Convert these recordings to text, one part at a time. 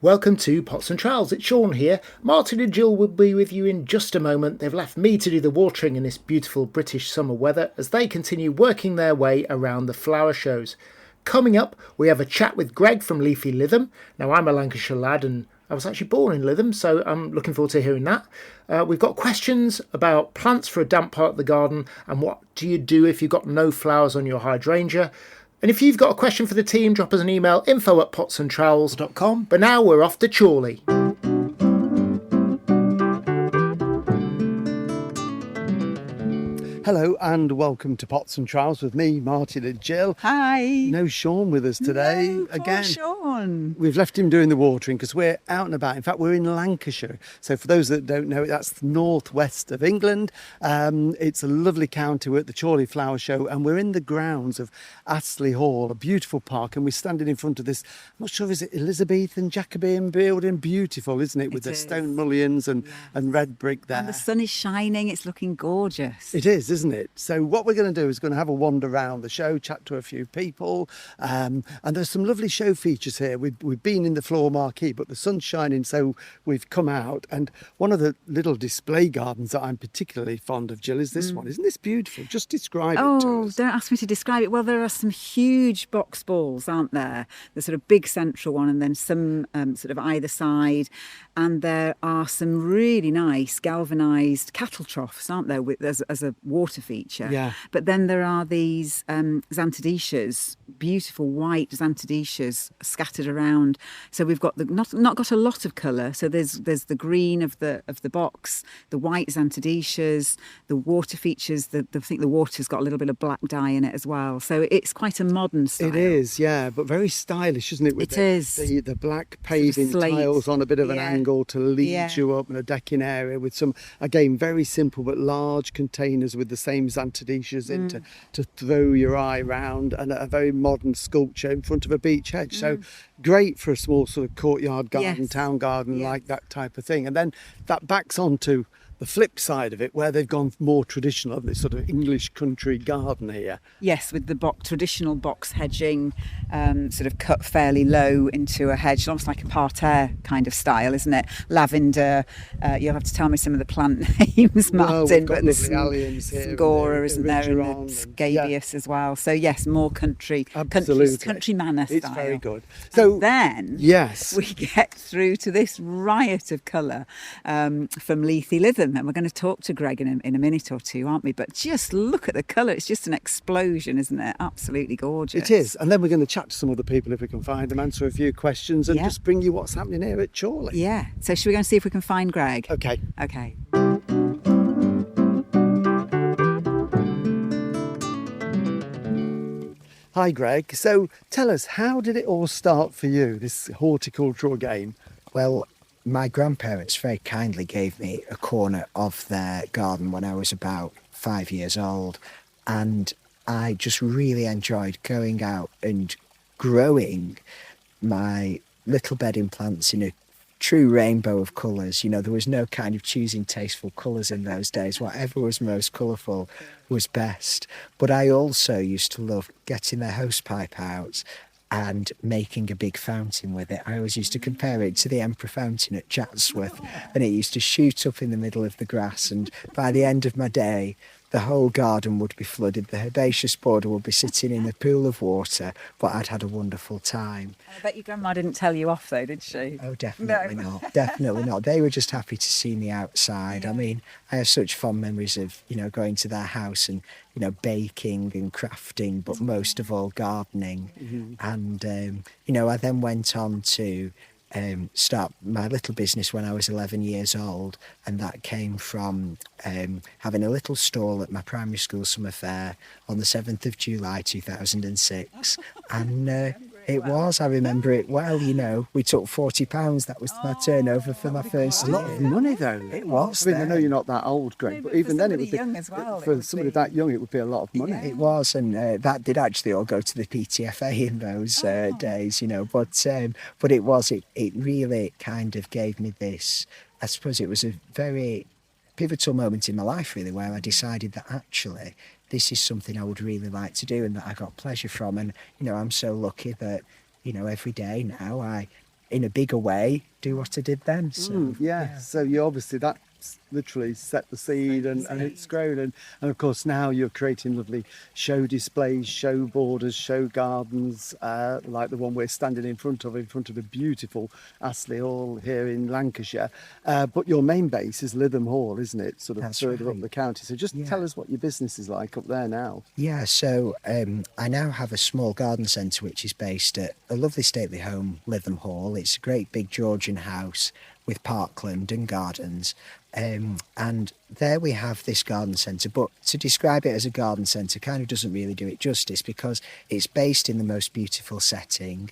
Welcome to Pots and Trowels. It's Sean here. Martin and Jill will be with you in just a moment. They've left me to do the watering in this beautiful British summer weather as they continue working their way around the flower shows. Coming up, we have a chat with Greg from Leafy Lytham. Now, I'm a Lancashire lad and I was actually born in Lytham, so I'm looking forward to hearing that. We've got questions about plants for a damp part of the garden and what do you do if you've got no flowers on your hydrangea. And if you've got a question for the team, drop us an email, info@potsandtrowels.com. But now we're off to Chorley. Hello and welcome to Pots and Trowels with me, Martin and Jill. Hi. No Sean with us today. No, poor again. Sean. We've left him doing the watering because we're out and about. In fact, we're in Lancashire. So for those that don't know, that's the northwest of England. It's a lovely county. We're at the Chorley Flower Show and we're in the grounds of Astley Hall, a beautiful park. And we're standing in front of this, I'm not sure, is it Elizabethan Jacobean building? Beautiful, isn't it? With the stone mullions and red brick there. And the sun is shining. It's looking gorgeous. It is, isn't it? So what we're going to do is going to have a wander around the show, chat to a few people, and there's some lovely show features here. We've been in the floor marquee, but the sun's shining, so we've come out. And one of the little display gardens that I'm particularly fond of, Jill, is this one. Isn't this beautiful? Just describe it to us. Oh, don't ask me to describe it. Well, there are some huge box balls, aren't there? The sort of big central one, and then some sort of either side. And there are some really nice galvanised cattle troughs, aren't there, as a water feature. Yeah. But then there are these xanthodias, beautiful white xanthodias scattered around. So we've got not got a lot of colour. So there's the green of the box, the white xanthodias, the water features. I think the water's got a little bit of black dye in it as well. So it's quite a modern style. It is, yeah, but very stylish, isn't it? With the black paving sort of tiles on a bit of an angle to lead you up in a decking area with some, again, very simple but large containers with the same xanthodias in to throw your eye round, and a very modern sculpture in front of a beach hedge. So great for a small sort of courtyard garden, town garden, like that type of thing. And then that backs onto the flip side of it, where they've gone more traditional, this sort of English country garden here. Yes, with the traditional box hedging, sort of cut fairly low into a hedge, almost like a parterre kind of style, isn't it? Lavender. You'll have to tell me some of the plant names, Martin. But there's some alliums here, Gora, isn't there, and scabious as well. So yes, more country manor style. It's very good. So and then we get through to this riot of colour from Leafy Lytham. And we're going to talk to Greg in a minute or two, aren't we? But just look at the colour. It's just an explosion, isn't it? Absolutely gorgeous. It is. And then we're going to chat to some other people if we can find them, answer a few questions and just bring you what's happening here at Chorley. Yeah. So should we go and see if we can find Greg? Okay. Hi, Greg. So tell us, how did it all start for you, this horticultural game? Well, my grandparents very kindly gave me a corner of their garden when I was about 5 years old, and I just really enjoyed going out and growing my little bedding plants in a true rainbow of colours. You know, there was no kind of choosing tasteful colours in those days. Whatever was most colourful was best. But I also used to love getting the hosepipe out and making a big fountain with it. I always used to compare it to the Emperor Fountain at Chatsworth, and it used to shoot up in the middle of the grass, and by the end of my day the whole garden would be flooded. The herbaceous border would be sitting in a pool of water, but I'd had a wonderful time. I bet your grandma didn't tell you off though, did she? Oh, definitely not. Definitely not. They were just happy to see me outside. I mean, I have such fond memories of, going to their house and, baking and crafting, but most of all gardening. And, I then went on to start my little business when I was 11 years old, and that came from having a little stall at my primary school summer fair on the 7th of July 2006, and I remember it well. We took £40, that was my turnover for my first year. A lot of money though. It was. I know you're not that old, Greg, but even then it would be young as well, for somebody that young, it would be a lot of money. Yeah, it was, and that did actually all go to the PTFA in those days, but it was. It really kind of gave me this. I suppose it was a very pivotal moment in my life, really, where I decided that actually this is something I would really like to do and that I got pleasure from. And, I'm so lucky that, every day now in a bigger way, do what I did then. So, So you obviously that's literally set the seed and it's grown and of course now you're creating lovely show displays, show borders, show gardens like the one we're standing in front of the beautiful Astley Hall here in Lancashire, but your main base is Lytham Hall, isn't it? Sort of That's further right. up the county. So just tell us what your business is like up there now. Yeah, so I now have a small garden centre which is based at a lovely stately home, Lytham Hall. It's a great big Georgian house with parkland and gardens. And there we have this garden centre, but to describe it as a garden centre kind of doesn't really do it justice because it's based in the most beautiful setting.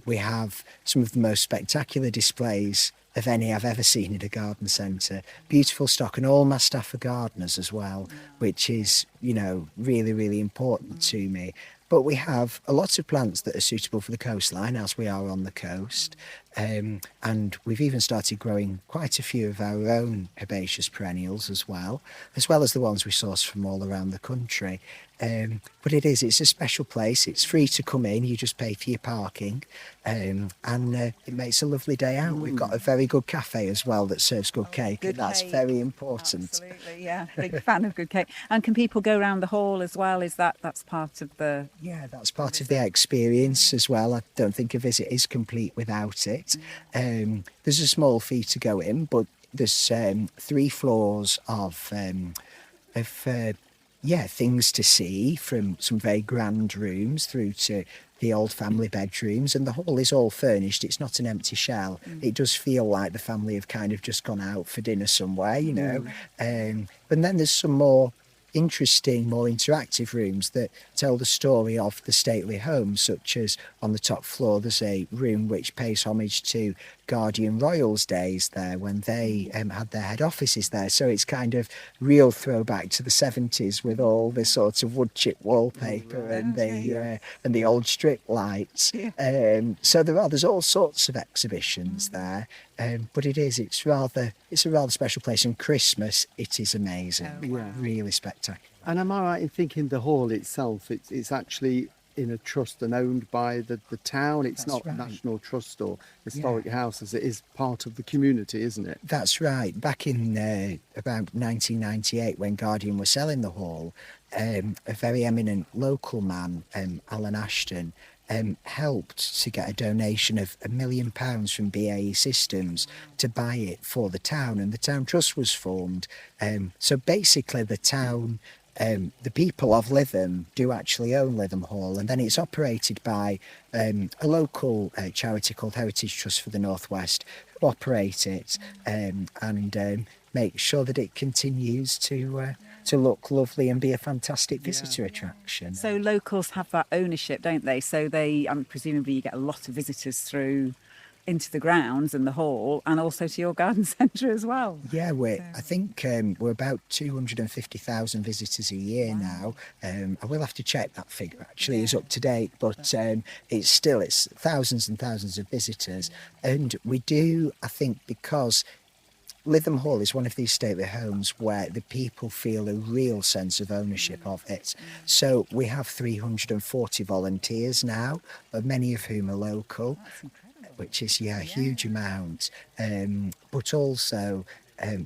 We have some of the most spectacular displays of any I've ever seen in a garden centre. Beautiful stock, and all my staff are gardeners as well, which is, you know, really, really important to me. But we have a lot of plants that are suitable for the coastline, as we are on the coast. And we've even started growing quite a few of our own herbaceous perennials as well as the ones we source from all around the country. But it's a special place. It's free to come in. You just pay for your parking, and it makes a lovely day out. We've got a very good cafe as well that serves good cake, and that's very important. Absolutely, yeah. Big fan of good cake. And can people go around the hall as well? That's part of the... Yeah, that's part of the experience as well. I don't think a visit is complete without it. There's a small fee to go in, but there's 3 floors of things to see, from some very grand rooms through to the old family bedrooms, and the hall is all furnished. It's not an empty shell. It does feel like the family have kind of just gone out for dinner somewhere, you know. But then there's some more interesting, more interactive rooms that tell the story of the stately home, such as on the top floor there's a room which pays homage to Guardian Royals days there when they had their head offices there. So it's kind of real throwback to the 70s with all this sort of wood chip wallpaper and the old strip lights. So there's all sorts of exhibitions there. But it's a rather special place, and Christmas it is amazing. Really spectacular. And am I right in thinking the hall itself, it's actually in a trust and owned by the town? It's not right. National Trust or Historic Houses. It is part of the community, isn't it? That's right. Back in about 1998, when Guardian were selling the hall, a very eminent local man, Alan Ashton, helped to get a donation of £1 million from BAE Systems to buy it for the town, and the town trust was formed. So basically the town, the people of Lytham do actually own Lytham Hall, and then it's operated by a local charity called Heritage Trust for the North West, who operate it and make sure that it continues to look lovely and be a fantastic visitor attraction. So locals have that ownership, don't they? So presumably you get a lot of visitors through into the grounds and the hall, and also to your garden centre as well. Yeah, I think we're about 250,000 visitors a year now. I will have to check that figure, actually, is up to date, but it's thousands and thousands of visitors. And we do, I think, because Lytham Hall is one of these stately homes where the people feel a real sense of ownership of it. So we have 340 volunteers now, many of whom are local, which is a huge amount. But also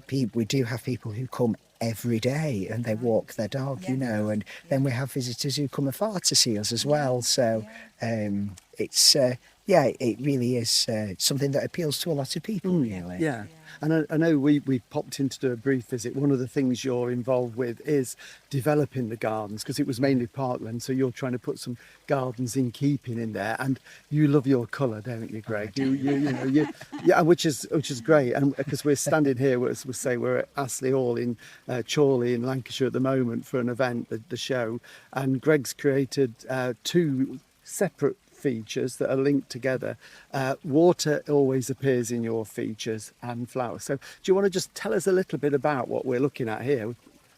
we do have people who come every day and they walk their dog, and then we have visitors who come afar to see us as well. So it really is something that appeals to a lot of people, really. Yeah. And I know we popped in to do a brief visit. One of the things you're involved with is developing the gardens, because it was mainly parkland, so you're trying to put some gardens in keeping in there. And you love your colour, don't you, Greg? Which is great. And because we're standing here, we're at Astley Hall in Chorley in Lancashire at the moment for an event, the show, and Greg's created 2 separate features that are linked together. Water always appears in your features, and flowers. So do you want to just tell us a little bit about what we're looking at here?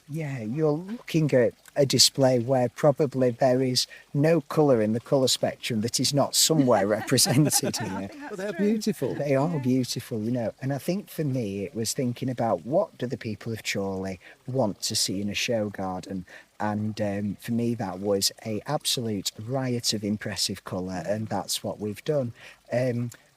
Yeah, you're looking at a display where probably there is no colour in the colour spectrum that is not somewhere represented here. Well, they're beautiful. They are beautiful, and I think for me it was thinking about what do the people of Chorley want to see in a show garden, and for me that was a absolute riot of impressive colour, and that's what we've done.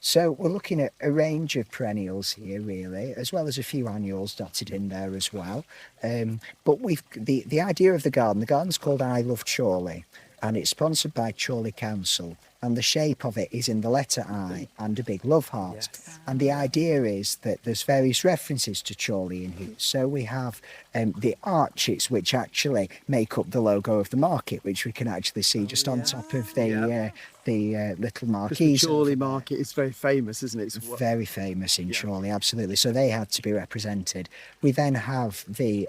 So we're looking at a range of perennials here, really, as well as a few annuals dotted in there as well. But the idea of the garden's called I Love Chorley, and it's sponsored by Chorley Council. And the shape of it is in the letter I and a big love heart. Yes. And the idea is that there's various references to Chorley in here. So we have the arches, which actually make up the logo of the market, which we can actually see just on top of the little marquees. The Chorley market is very famous, isn't it? It's very famous in Chorley, absolutely. So they had to be represented. We then have the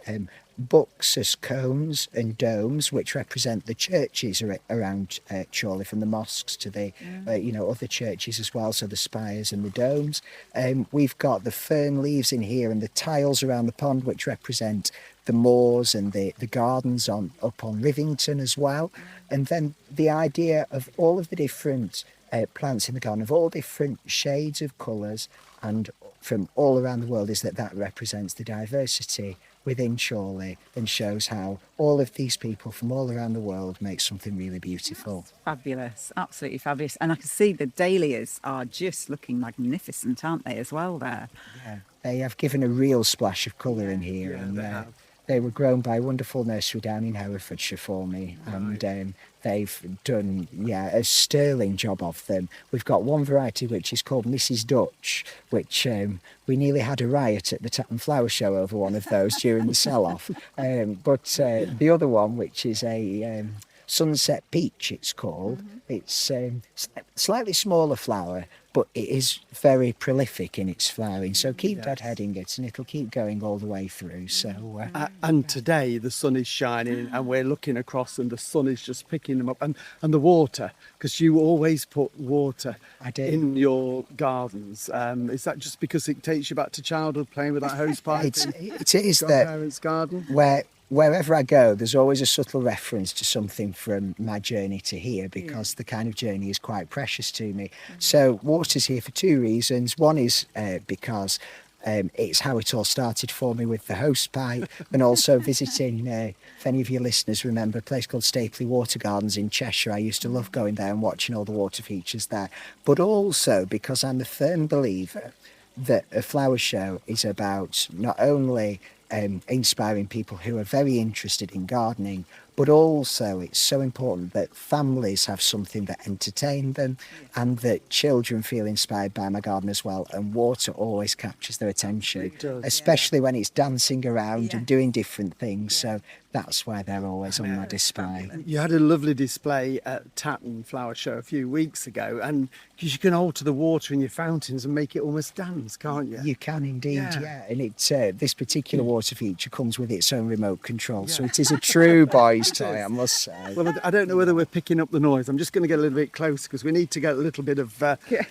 books as cones and domes, which represent the churches around Chorley, from the mosques to the other churches as well, so the spires and the domes. We've got the fern leaves in here and the tiles around the pond, which represent the moors and the gardens up on Rivington as well. And then the idea of all of the different plants in the garden of all different shades of colours and from all around the world is that represents the diversity within Chorley and shows how all of these people from all around the world make something really beautiful. Fabulous, absolutely fabulous. And I can see the dahlias are just looking magnificent, aren't they, as well there? Yeah, they have given a real splash of colour in here. Yeah, and they were grown by a wonderful nursery down in Herefordshire for me. Right. And they've done, a sterling job of them. We've got one variety which is called Mrs. Dutch, which we nearly had a riot at the Tapton Flower Show over one of those during the sell-off. But the other one, which is a Sunset Peach, it's called, it's slightly smaller flower, but it is very prolific in its flowering. So keep deadheading it and it'll keep going all the way through. So and today the sun is shining and we're looking across and the sun is just picking them up. And the water, because you always put water in your gardens. Is that just because it takes you back to childhood playing with that hose pipe? It is that parents' garden? Wherever I go, there's always a subtle reference to something from my journey to here, because the kind of journey is quite precious to me. So water's here for two reasons. One is because it's how it all started for me with the hose pipe, and also visiting, if any of your listeners remember, a place called Stapley Water Gardens in Cheshire. I used to love going there and watching all the water features there. But also because I'm a firm believer that a flower show is about not only inspiring people who are very interested in gardening, but also it's so important that families have something that entertain them and that children feel inspired by my garden as well. And water always captures their attention, it does, especially when it's dancing around and doing different things. So that's why they're always on my display. You had a lovely display at Tapton Flower Show a few weeks ago, and because you can alter the water in your fountains and make it almost dance, can't you? You can indeed, and it's this particular water feature comes with its own remote control, so it is a true boy's toy, I must say. Well, I don't know whether we're picking up the noise. I'm just going to get a little bit closer because we need to get a little bit of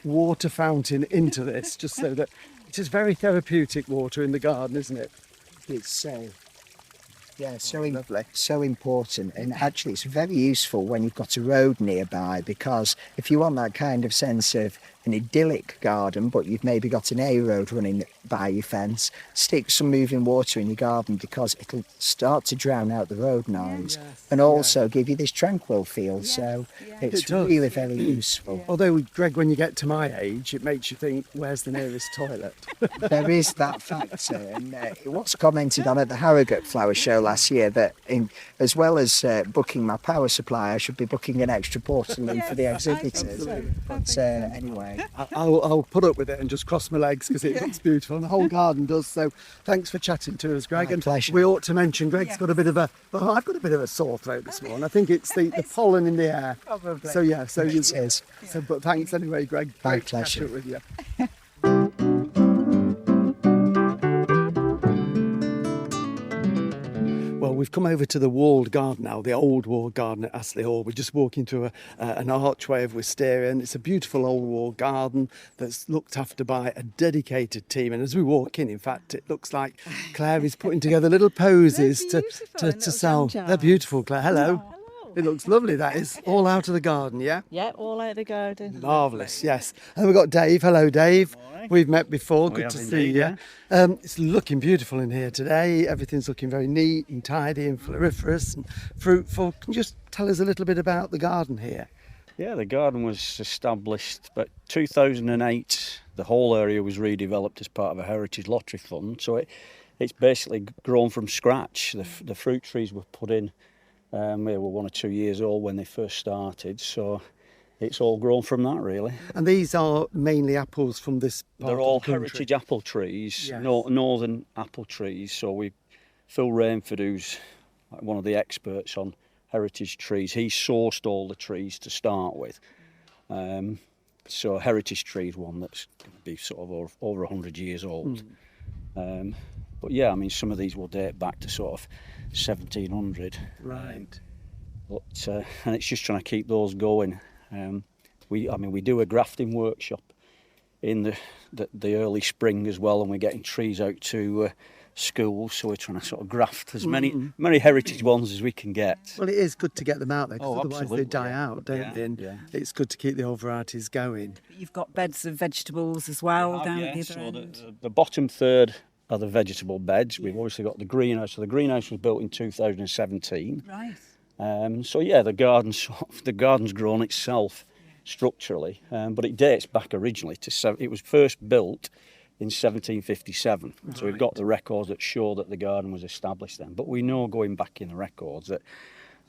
water fountain into this, just so that it is very therapeutic water in the garden, isn't it? It's so important, and actually it's very useful when you've got a road nearby, because if you want that kind of sense of an idyllic garden but you've maybe got an A road running by your fence, stick some moving water in your garden, because it'll start to drown out the road noise and also give you this tranquil feel. It's really very useful. Although, Greg, when you get to my age, it makes you think, where's the nearest toilet? There is that factor, and it was commented on at the Harrogate Flower Show last year that as well as booking my power supply, I should be booking an extra portal for the exhibitors. But anyway, I'll put up with it and just cross my legs because it looks beautiful and the whole garden does. So thanks for chatting to us, Greg. My pleasure. We ought to mention Greg's got a bit of I've got a bit of a sore throat this morning. I think it's the pollen in the air. Probably. So it is. But thanks anyway, Greg. My Great pleasure. To catch up with you. Well, we've come over to the walled garden now, the old walled garden at Astley Hall. We're just walking through an archway of wisteria, and it's a beautiful old walled garden that's looked after by a dedicated team. And as we walk in fact, it looks like Claire is putting together little poses to sell. They're beautiful, Claire. Hello. Hello. It looks lovely. That is all out of the garden, yeah? Yeah, all out of the garden. Marvellous, yes. And we've got Dave. Hello, Dave. We've met before. Good to see you. It's looking beautiful in here today. Everything's looking very neat and tidy and floriferous and fruitful. Can you just tell us a little bit about the garden here? Yeah, the garden was established about 2008. The whole area was redeveloped as part of a heritage lottery fund, so it's basically grown from scratch. The fruit trees were put in, they were 1 or 2 years old when they first started, so it's all grown from that, really. And these are mainly apples from this part They're of all the country. heritage apple trees, Yes. northern apple trees. So Phil Rainford, who's one of the experts on heritage trees, he sourced all the trees to start with. So heritage tree is one that's going to be sort of over 100 years old. But yeah, I mean, some of these will date back to sort of 1700. Right. And it's just trying to keep those going. We do a grafting workshop in the early spring as well, and we're getting trees out to schools, so we're trying to sort of graft as many heritage ones as we can get. Well, it is good to get them out there, because otherwise absolutely, they die out, don't they? And it's good to keep the old varieties going. You've got beds of vegetables as well down at the other end. The bottom third are the vegetable beds. We've obviously got the greenhouse. So the greenhouse was built in 2017. Right. So yeah, the garden's grown itself structurally, but it dates back originally to it was first built in 1757. Right. So we've got the records that show that the garden was established then. But we know, going back in the records, that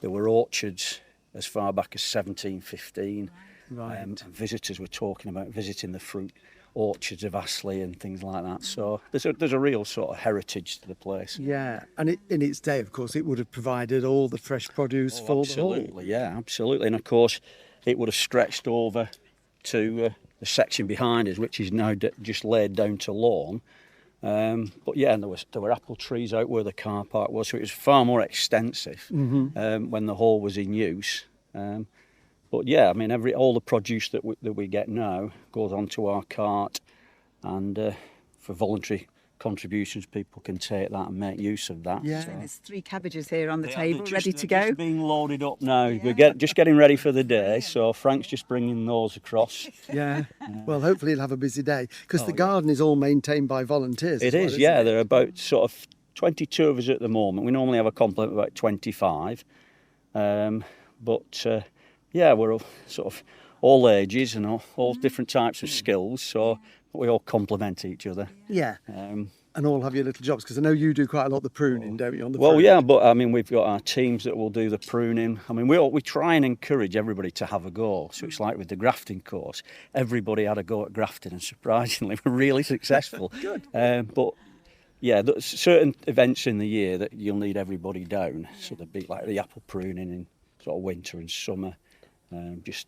there were orchards as far back as 1715. Right. And visitors were talking about visiting the fruit orchards of Astley and things like that. So there's a real sort of heritage to the place. Yeah, and in its day, of course, it would have provided all the fresh produce for the hall. Absolutely, yeah, absolutely. And of course, it would have stretched over to the section behind us, which is now just laid down to lawn. But yeah, and there were apple trees out where the car park was, so it was far more extensive when the hall was in use. But yeah, I mean, all the produce that we get now goes onto our cart, and for voluntary contributions, people can take that and make use of that. Yeah. So there's 3 cabbages here on the table, ready to go. Just being loaded up now. Yeah. We're just getting ready for the day, so Frank's just bringing those across. Yeah. Well, hopefully he'll have a busy day, because the garden is all maintained by volunteers. It is, yeah. There are about sort of 22 of us at the moment. We normally have a complement of about 25. Yeah, we're all sort of all ages and all different types of skills, so we all complement each other. Yeah. And all have your little jobs, because I know you do quite a lot of the pruning, don't you? On the well, fruit? yeah, but I mean, we've got our teams that will do the pruning. I mean, we try and encourage everybody to have a go. So it's like with the grafting course, everybody had a go at grafting, and surprisingly, we're really successful. Good. But yeah, there's certain events in the year that you'll need everybody down. So there'll be like the apple pruning in sort of winter and summer, just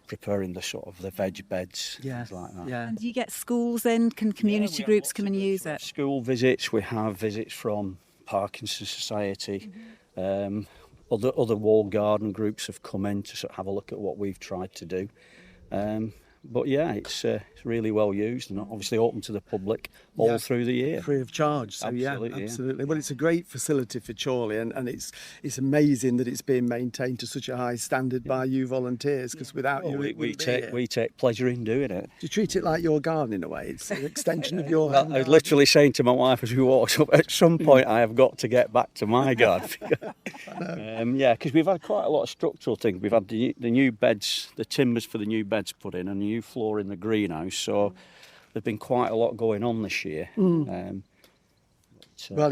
preparing the sort of the veg beds, things like that. Yeah. And do you get schools then? Can community groups come and use it? School visits, we have visits from Parkinson's Society. Other wall garden groups have come in to sort of have a look at what we've tried to do. But yeah, it's really well used and obviously open to the public all through the year. Free of charge. So Absolutely, yeah, absolutely. Well, it's a great facility for Chorley, and it's amazing that it's being maintained to such a high standard by you volunteers, because without you, it wouldn't be here. We take pleasure in doing it. Do you treat it like your garden in a way? It's an extension of your Well, I was literally saying to my wife as we walked up, at some point I have got to get back to my garden. Yeah, because we've had quite a lot of structural things. We've had the new beds, the timbers for the new beds put in, and the new floor in the greenhouse. So there's been quite a lot going on this year. Well,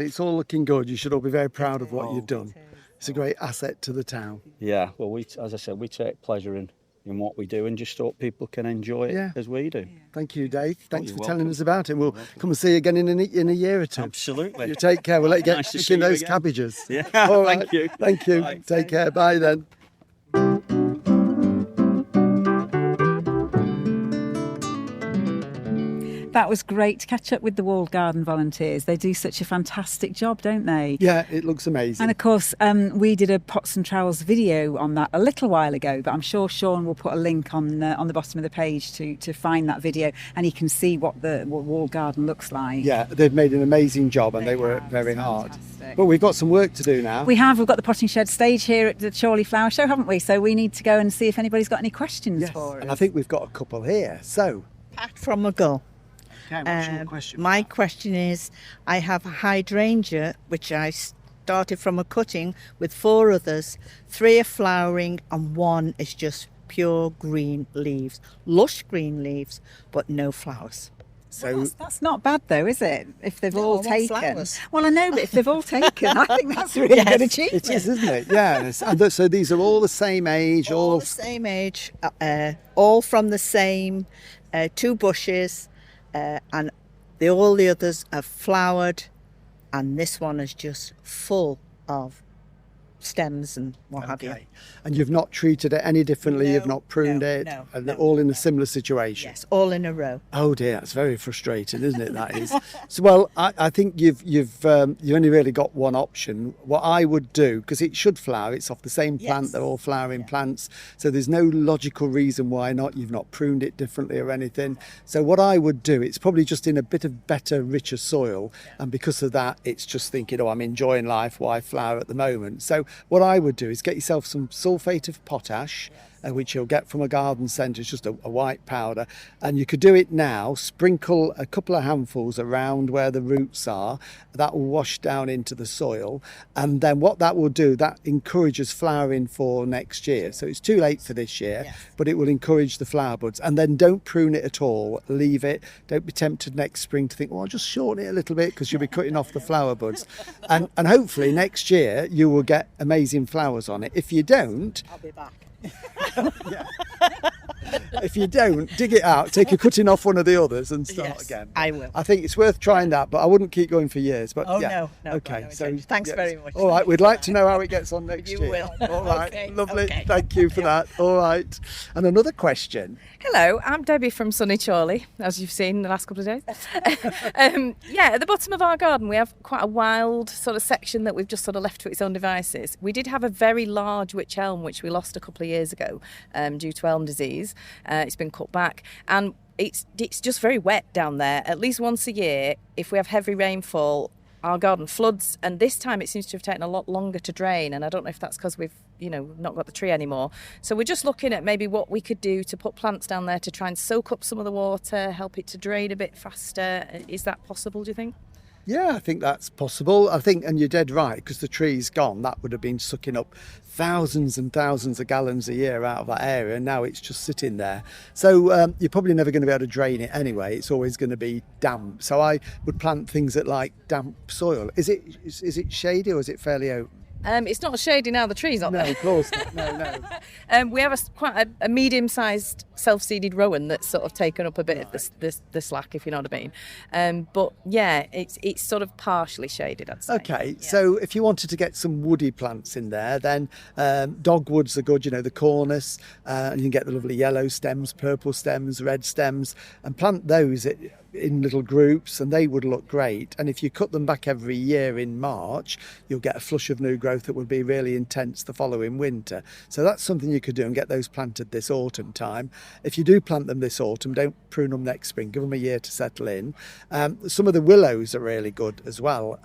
it's all looking good. You should all be very proud of what you've done. It's a great asset to the town. Yeah, well, as I said, we take pleasure in what we do, and just hope people can enjoy it as we do. Thank you, Dave. Thanks for you're telling welcome. us about it. We'll come and see you again in a year or two. Absolutely. You take care. We'll let you get Nice to see picking you those again. cabbages. Yeah, All right. thank you. Thank you. Bye. Take care. Bye then. That was great to catch up with the walled garden volunteers. They do such a fantastic job, don't they? Yeah, it looks amazing. And of course, we did a Pots and Trowels video on that a little while ago, but I'm sure Sean will put a link on the bottom of the page to find that video, and you can see what the walled garden looks like. Yeah, they've made an amazing job, and they work very hard. But we've got some work to do now. We've got the potting shed stage here at the Chorley Flower Show, haven't we? So we need to go and see if anybody's got any questions for us. And I think we've got a couple here. So, Pat from Muggle. what's your question? My question is, I have a hydrangea which I started from a cutting with 4 others. 3 are flowering and 1 is just pure green leaves, lush green leaves, but no flowers. So That's not bad though, is it? If they've No, I all want taken. flowers. Well, I know, but if they've all taken, I think that's a really Yes. good achievement. it is, isn't it? Yes. And so these are all the same age, All the same age, all from the same 2 bushes, and all the others have flowered, and this one is just full of stems and what have you. Okay. And you've not treated it any differently, No, you've not pruned no, it, no, and no, they're all in no. a similar situation. Yes, all in a row. Oh dear, that's very frustrating, isn't it? That is. So, well, I think you've only really got one option. What I would do, because it should flower, it's off the same plant, Yes. they're all flowering plants, so there's no logical reason why not. You've not pruned it differently or anything. So what I would do, it's probably just in a bit of better, richer soil, and because of that, it's just thinking, oh, I'm enjoying life, why flower at the moment? So what I would do is get yourself some sulphate of potash, which you'll get from a garden centre. It's just a white powder, and you could do it now. Sprinkle a couple of handfuls around where the roots are. That will wash down into the soil, and then what that will do, that encourages flowering for next year. So it's too late for this year, Yes. but it will encourage the flower buds. And then don't prune it at all, leave it. Don't be tempted next spring to think, well, I'll just shorten it a little bit, because you'll be cutting off the flower buds. And hopefully next year you will get amazing flowers on it. If you don't, I'll be back. if you don't, dig it out, take a cutting off one of the others and start Yes, again. I will. I think it's worth trying that, but I wouldn't keep going for years. But Oh, yeah. no, Okay, no so intention. Thanks yes. very much. All right, we'd like to know how it gets on next You year. will. All right, Okay, lovely. okay. Thank you for that. All right. And another question. Hello, I'm Debbie from sunny Chorley, as you've seen in the last couple of days. At the bottom of our garden we have quite a wild sort of section that we've just sort of left to its own devices. We did have a very large wych elm which we lost a couple of years ago due to elm disease. It's been cut back, and it's just very wet down there. At least once a year, if we have heavy rainfall, our garden floods, and this time it seems to have taken a lot longer to drain, and I don't know if that's because we've not got the tree anymore. So we're just looking at maybe what we could do to put plants down there to try and soak up some of the water, help it to drain a bit faster. Is that possible, do you think? Yeah, I think that's possible. I think, and you're dead right, because the tree's gone. That would have been sucking up thousands and thousands of gallons a year out of that area, and now it's just sitting there. So you're probably never going to be able to drain it anyway. It's always going to be damp. So I would plant things that like damp soil. Is it shady or is it fairly open? It's not shady now, the tree's not No, there. of course not. No. We have quite a medium-sized self-seeded rowan that's sort of taken up a bit of the slack, if you know what I mean. But yeah, it's sort of partially shaded, I'd say. Okay, Yeah. so if you wanted to get some woody plants in there, then dogwoods are good, the cornus, and you can get the lovely yellow stems, purple stems, red stems, and plant those in little groups, and they would look great. And if you cut them back every year in March, you'll get a flush of new growth that will be really intense the following winter. So that's something you could do and get those planted this autumn time. If you do plant them this autumn, don't prune them next spring, give them a year to settle in. Some of the willows are really good as well.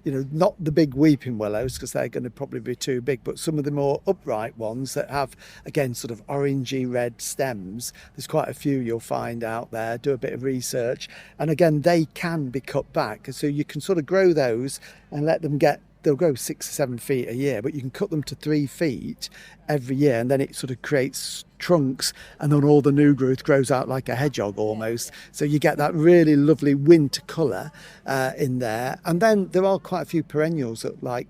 Not the big weeping willows, because they're going to probably be too big, but some of the more upright ones that have, again, sort of orangey red stems. There's quite a few you'll find out there. Do a bit of research. And again, they can be cut back. So you can sort of grow those and let them they'll grow 6 or 7 feet a year, but you can cut them to 3 feet every year, and then it sort of creates trunks, and then all the new growth grows out like a hedgehog almost. So you get that really lovely winter colour in there. And then there are quite a few perennials that like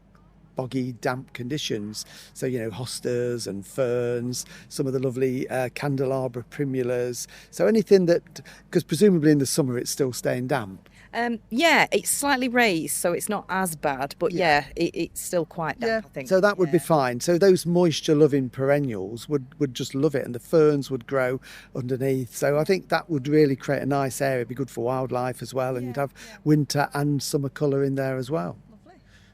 boggy, damp conditions. So, hostas and ferns, some of the lovely candelabra primulas. So anything that, because presumably in the summer it's still staying damp. It's slightly raised, so it's not as bad, but it's still quite damp, I think. So that would be fine. So those moisture-loving perennials would just love it, and the ferns would grow underneath. So I think that would really create a nice area, be good for wildlife as well, and you'd have winter and summer colour in there as well.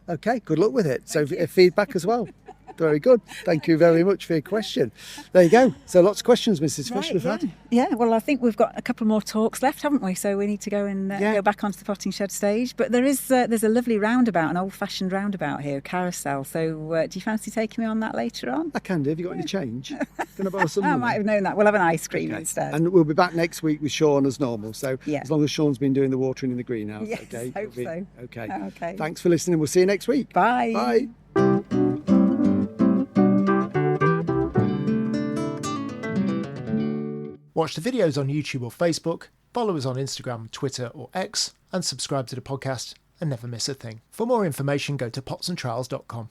Okay, good luck with it. So feedback as well. Very good. Thank you very much for your question. There you go. So lots of questions, Mrs. Fish, we've had. Yeah, well, I think we've got a couple more talks left, haven't we? So we need to go and go back onto the potting shed stage. But there's a lovely roundabout, an old-fashioned roundabout here, carousel. So do you fancy taking me on that later on? I can do. Have you got any change? Can I borrow some money? I might have known that. We'll have an ice cream instead. And we'll be back next week with Sean as normal. So as long as Sean's been doing the watering in the greenhouse. Yes, okay? hope so. Okay. Thanks for listening. We'll see you next week. Bye. Bye. Watch the videos on YouTube or Facebook, follow us on Instagram, Twitter or X, and subscribe to the podcast and never miss a thing. For more information, go to potsandtrowels.com.